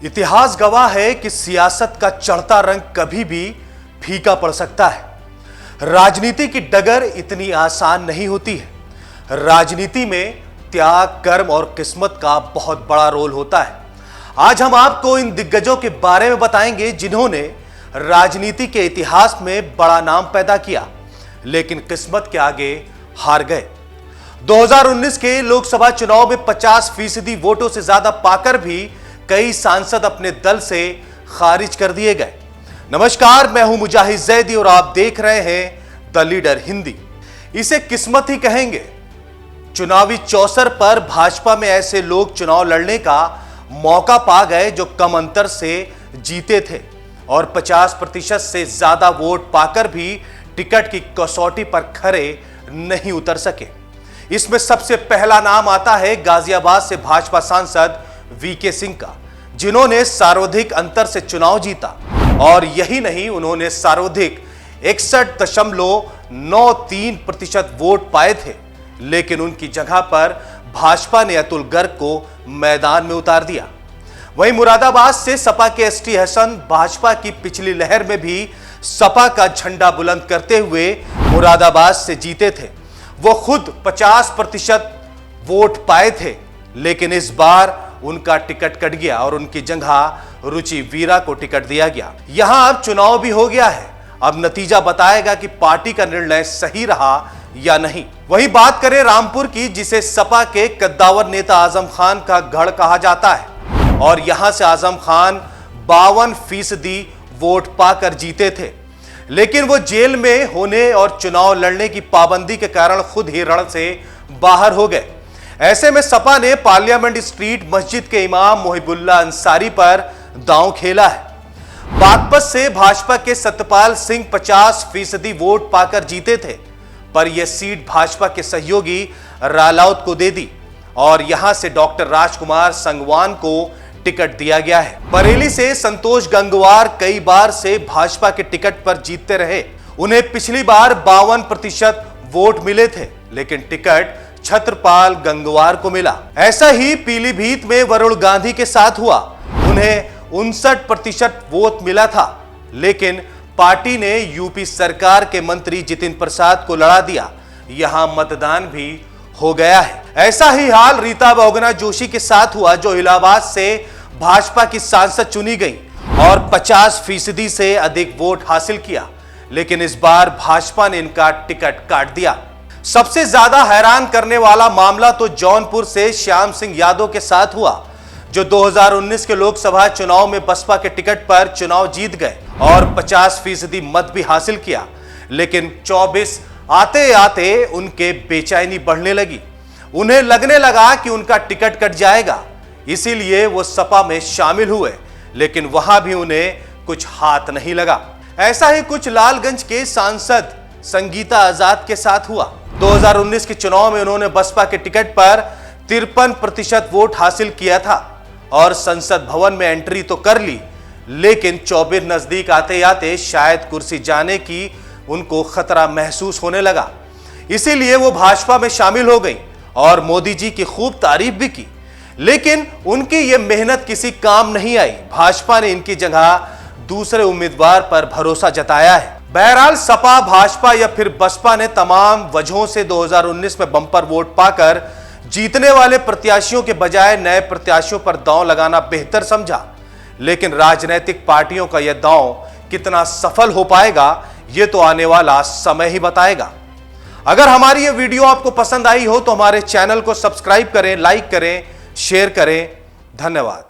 इतिहास गवाह है कि सियासत का चढ़ता रंग कभी भी फीका पड़ सकता है। राजनीति की डगर इतनी आसान नहीं होती है। राजनीति में त्याग, कर्म और किस्मत का बहुत बड़ा रोल होता है। आज हम आपको इन दिग्गजों के बारे में बताएंगे जिन्होंने राजनीति के इतिहास में बड़ा नाम पैदा किया, लेकिन किस्मत के आगे हार गए। 2019 के लोकसभा चुनाव में 50% वोटों से ज्यादा पाकर भी कई सांसद अपने दल से खारिज कर दिए गए। नमस्कार, मैं हूं मुजाहिद जैदी और आप देख रहे हैं द लीडर हिंदी। इसे किस्मत ही कहेंगे। चुनावी चौसर पर भाजपा में ऐसे लोग चुनाव लड़ने का मौका पा गए जो कम अंतर से जीते थे और 50% से ज्यादा वोट पाकर भी टिकट की कसौटी पर खरे नहीं उतर सके। इसमें सबसे पहला नाम आता है गाजियाबाद से भाजपा सांसद वीके सिंह का, जिन्होंने सर्वाधिक अंतर से चुनाव जीता। और यही नहीं, उन्होंने सर्वाधिक 61.93% वोट पाए थे, लेकिन उनकी जगह पर भाजपा ने अतुल गर्ग को मैदान में उतार दिया। वहीं मुरादाबाद से सपा के एसटी हसन भाजपा की पिछली लहर में भी सपा का झंडा बुलंद करते हुए मुरादाबाद से जीते थे। वो खुद 50% वोट पाए थे, लेकिन इस बार उनका टिकट कट गया और उनकी जगह रुचि वीरा को टिकट दिया गया। यहां अब चुनाव भी हो गया है। अब नतीजा बताएगा कि पार्टी का निर्णय सही रहा या नहीं। वही बात करें रामपुर की, जिसे सपा के कद्दावर नेता आजम खान का गढ़ कहा जाता है, और यहां से आजम खान 52% वोट पाकर जीते थे, लेकिन वो जेल में होने और चुनाव लड़ने की पाबंदी के कारण खुद ही रण से बाहर हो गए। ऐसे में सपा ने पार्लियामेंट स्ट्रीट मस्जिद के इमाम मोहिबुल्ला अंसारी पर दांव खेला है। बागपत से भाजपा के सत्यपाल सिंह 50% वोट पाकर जीते थे, पर यह सीट भाजपा के सहयोगी रालाउत को दे दी और यहां से डॉक्टर राजकुमार संगवान को टिकट दिया गया है। बरेली से संतोष गंगवार कई बार से भाजपा के टिकट पर जीतते रहे। उन्हें पिछली बार 52% वोट मिले थे, लेकिन टिकट छत्रपाल गंगवार को मिला। ऐसा ही पीलीभीत में वरुण गांधी के साथ हुआ। उन्हें 59% वोट मिला था, लेकिन पार्टी ने यूपी सरकार के मंत्री जितिन प्रसाद को लड़ा दिया। यहां मतदान भी हो गया है। ऐसा ही हाल रीता बहुगुणा जोशी के साथ हुआ, जो इलाहाबाद से भाजपा की सांसद चुनी गई और 50% से अधिक वोट हासिल किया, लेकिन इस बार भाजपा ने इनका टिकट काट दिया। सबसे ज्यादा हैरान करने वाला मामला तो जौनपुर से श्याम सिंह यादव के साथ हुआ, जो 2019 के लोकसभा चुनाव में बसपा के टिकट पर चुनाव जीत गए और 50% मत भी हासिल किया, लेकिन 24 आते आते उनके बेचैनी बढ़ने लगी। उन्हें लगने लगा कि उनका टिकट कट जाएगा, इसीलिए वो सपा में शामिल हुए, लेकिन वहां भी उन्हें कुछ हाथ नहीं लगा। ऐसा ही कुछ लालगंज के सांसद संगीता आजाद के साथ हुआ। 2019 के चुनाव में उन्होंने बसपा के टिकट पर 53% वोट हासिल किया था और संसद भवन में एंट्री तो कर ली, लेकिन 24 नजदीक आते आते शायद कुर्सी जाने की उनको खतरा महसूस होने लगा। इसीलिए वो भाजपा में शामिल हो गई और मोदी जी की खूब तारीफ भी की, लेकिन उनकी ये मेहनत किसी काम नहीं आई। भाजपा ने इनकी जगह दूसरे उम्मीदवार पर भरोसा जताया है। बहरहाल सपा, भाजपा या फिर बसपा ने तमाम वजहों से 2019 में बम्पर वोट पाकर जीतने वाले प्रत्याशियों के बजाय नए प्रत्याशियों पर दांव लगाना बेहतर समझा, लेकिन राजनीतिक पार्टियों का यह दांव कितना सफल हो पाएगा, यह तो आने वाला समय ही बताएगा। अगर हमारी यह वीडियो आपको पसंद आई हो तो हमारे चैनल को सब्सक्राइब करें, लाइक करें, शेयर करें। धन्यवाद।